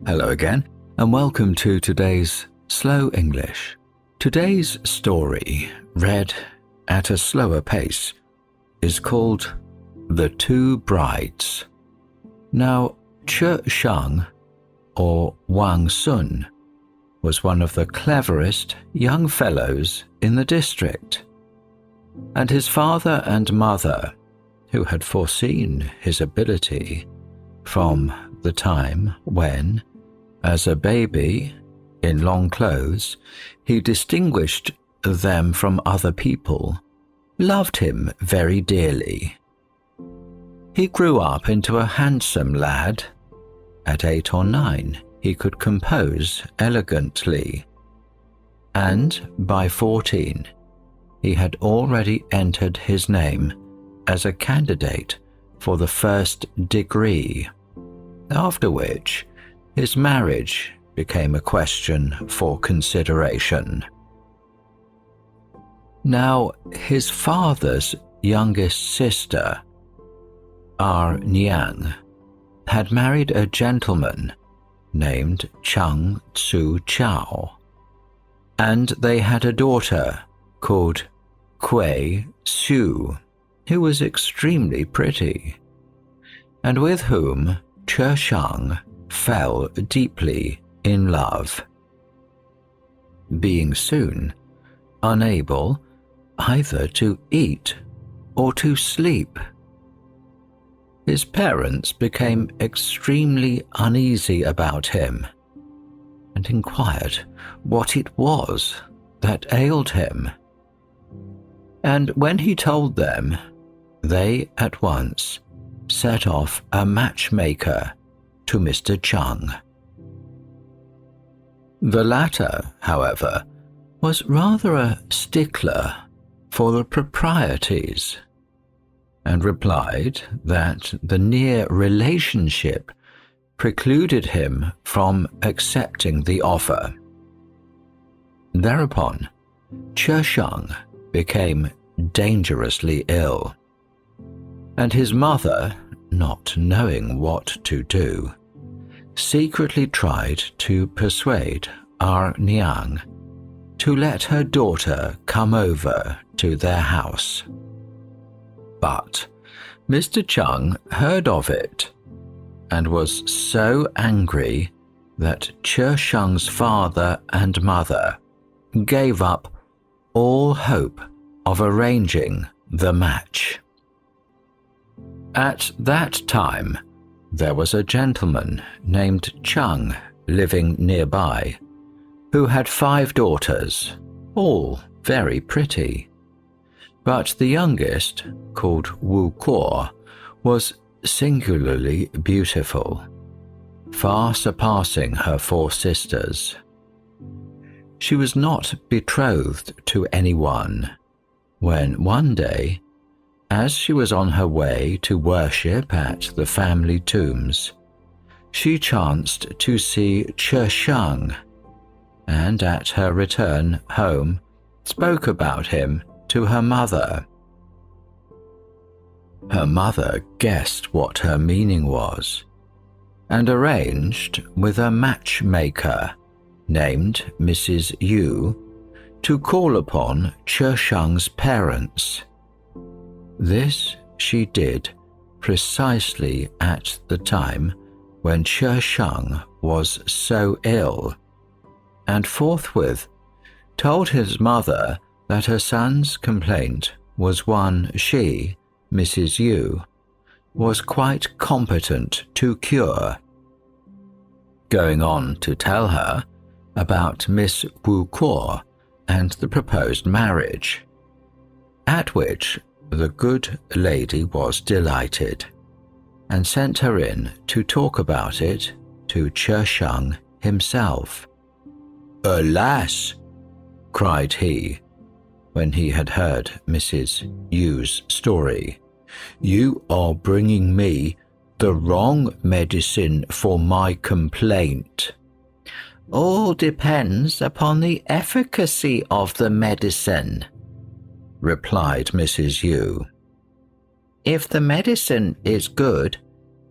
Hello again, and welcome to today's Slow English. Today's story, read at a slower pace, is called The Two Brides. Now, Che Shang, or Wang Sun, was one of the cleverest young fellows in the district, and his father and mother, who had foreseen his ability from the time when, as a baby, in long clothes, he distinguished them from other people, loved him very dearly. He grew up into a handsome lad. At 8 or 9, he could compose elegantly, and by 14, he had already entered his name as a candidate for the first degree, after which his marriage became a question for consideration. Now, his father's youngest sister, Niang, had married a gentleman named Chang Tzu Chao, and they had a daughter called Kuei Su, who was extremely pretty, and with whom Che Shang fell deeply in love, being soon unable either to eat or to sleep. His parents became extremely uneasy about him and inquired what it was that ailed him. And when he told them, they at once set off a matchmaker to Mr. Chung. The latter, however, was rather a stickler for the proprieties, and replied that the near relationship precluded him from accepting the offer. Thereupon, Che Shang became dangerously ill, and his mother, not knowing what to do, secretly tried to persuade Niang to let her daughter come over to their house. But Mr. Chung heard of it and was so angry that Che Shang's father and mother gave up all hope of arranging the match. At that time, there was a gentleman named Chung living nearby, who had 5 daughters, all very pretty. But the youngest, called Wu Kuo, was singularly beautiful, far surpassing her 4 sisters. She was not betrothed to anyone, when one day, as she was on her way to worship at the family tombs, she chanced to see Che Shang, and at her return home spoke about him to her mother. Her mother guessed what her meaning was, and arranged with a matchmaker named Mrs. Yu to call upon Che Shang's parents. This she did precisely at the time when Che Shang was so ill, and forthwith told his mother that her son's complaint was one she, Mrs. Yu, was quite competent to cure, going on to tell her about Miss Wu Kuo and the proposed marriage, at which the good lady was delighted, and sent her in to talk about it to Che Shang himself. "Alas!" cried he, when he had heard Mrs. Yu's story, "you are bringing me the wrong medicine for my complaint." "All depends upon the efficacy of the medicine," replied Mrs. Yu. "If the medicine is good,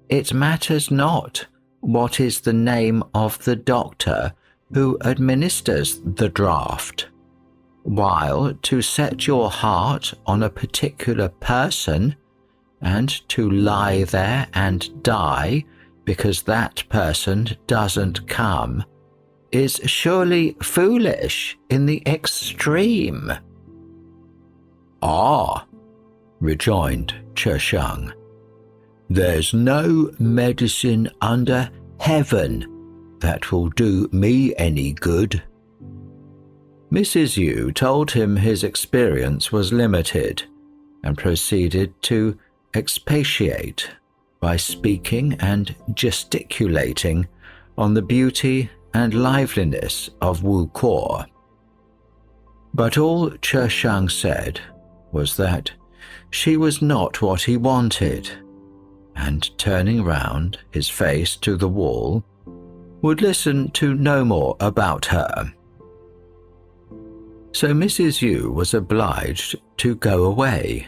it matters not what is the name of the doctor who administers the draught, while to set your heart on a particular person and to lie there and die because that person doesn't come is surely foolish in the extreme." "Ah," rejoined Cheshang, "there's no medicine under heaven that will do me any good." Mrs. Yu told him his experience was limited and proceeded to expatiate by speaking and gesticulating on the beauty and liveliness of Wu Kuo. But all Cheshang said was that she was not what he wanted, and turning round his face to the wall, would listen to no more about her. So Mrs. Yu was obliged to go away,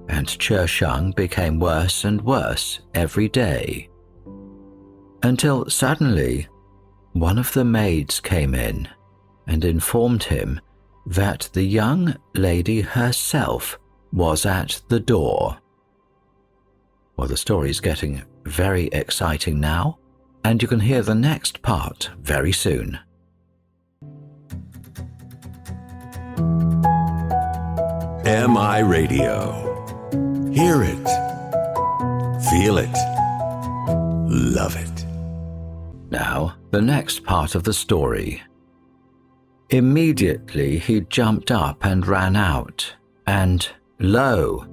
and Cheshang became worse and worse every day, until suddenly one of the maids came in and informed him that the young lady herself was at the door. Well, the story's getting very exciting now, and you can hear the next part very soon. MI Radio. Hear it. Feel it. Love it. Now, the next part of the story. Immediately he jumped up and ran out, and lo,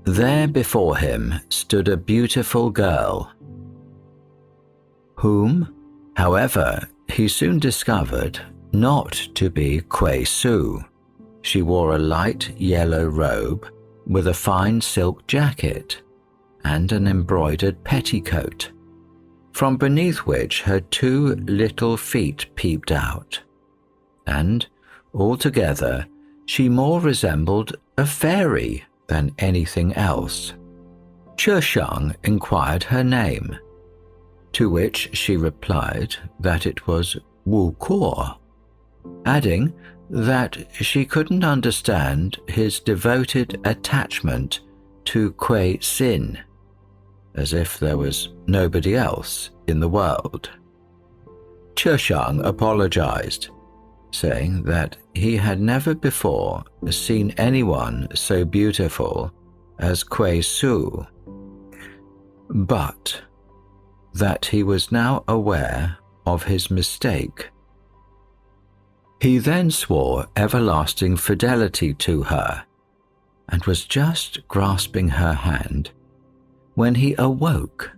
there before him stood a beautiful girl, whom, however, he soon discovered not to be Kuei Su. She wore a light yellow robe with a fine silk jacket and an embroidered petticoat, from beneath which her 2 little feet peeped out, and altogether she more resembled a fairy than anything else. Cheshang inquired her name, to which she replied that it was Wu Kuo, adding that she couldn't understand his devoted attachment to Kuei Sin, as if there was nobody else in the world. Cheshang apologized, saying that he had never before seen anyone so beautiful as Kuei Su, but that he was now aware of his mistake. He then swore everlasting fidelity to her, and was just grasping her hand when he awoke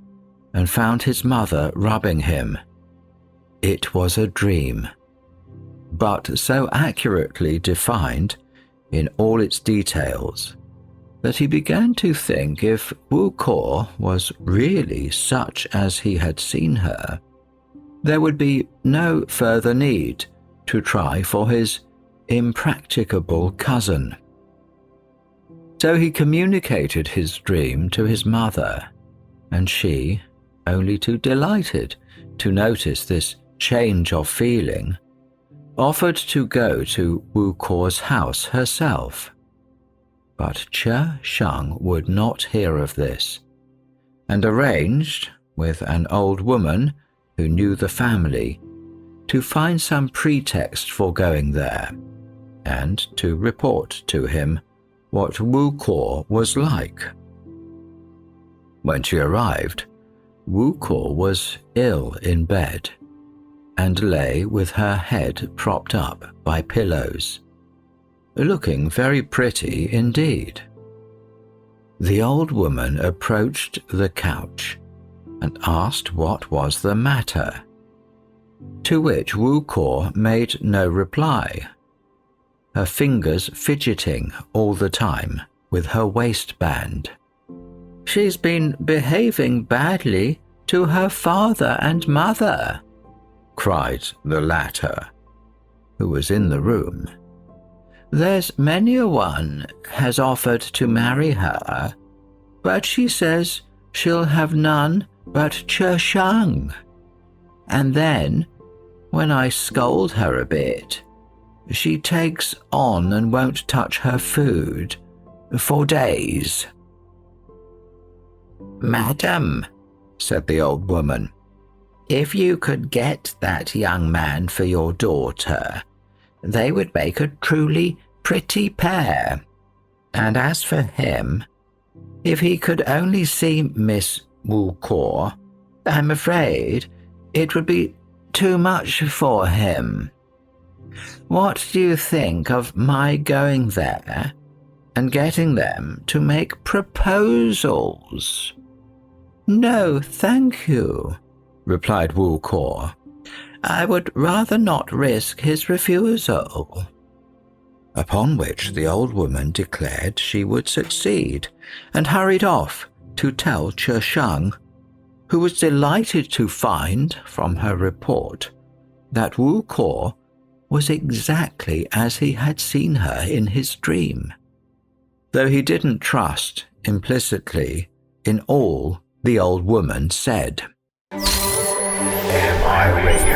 and found his mother rubbing him. It was a dream, but so accurately defined in all its details that he began to think if Wu Kuo was really such as he had seen her, there would be no further need to try for his impracticable cousin. So he communicated his dream to his mother, and she, only too delighted to notice this change of feeling, offered to go to Wu Kuo's house herself. But Cheshang would not hear of this, and arranged with an old woman who knew the family to find some pretext for going there, and to report to him what Wu Kuo was like. When she arrived, Wu Kuo was ill in bed, and lay with her head propped up by pillows, looking very pretty indeed. The old woman approached the couch and asked what was the matter, to which Wu Kuo made no reply, her fingers fidgeting all the time with her waistband. "She's been behaving badly to her father and mother," cried the latter, who was in the room. "There's many a one has offered to marry her, but she says she'll have none but Chershang. And then, when I scold her a bit, she takes on and won't touch her food for days." "Madam," said the old woman, "if you could get that young man for your daughter, they would make a truly pretty pair. And as for him, if he could only see Miss Wu-Kor, I'm afraid it would be too much for him. What do you think of my going there and getting them to make proposals?" "No, thank you," replied Wu-Kor. "I would rather not risk his refusal." Upon which the old woman declared she would succeed and hurried off to tell Chershang, who was delighted to find from her report that Wu-Kor was exactly as he had seen her in his dream, though he didn't trust implicitly in all the old woman said. Am I Radio?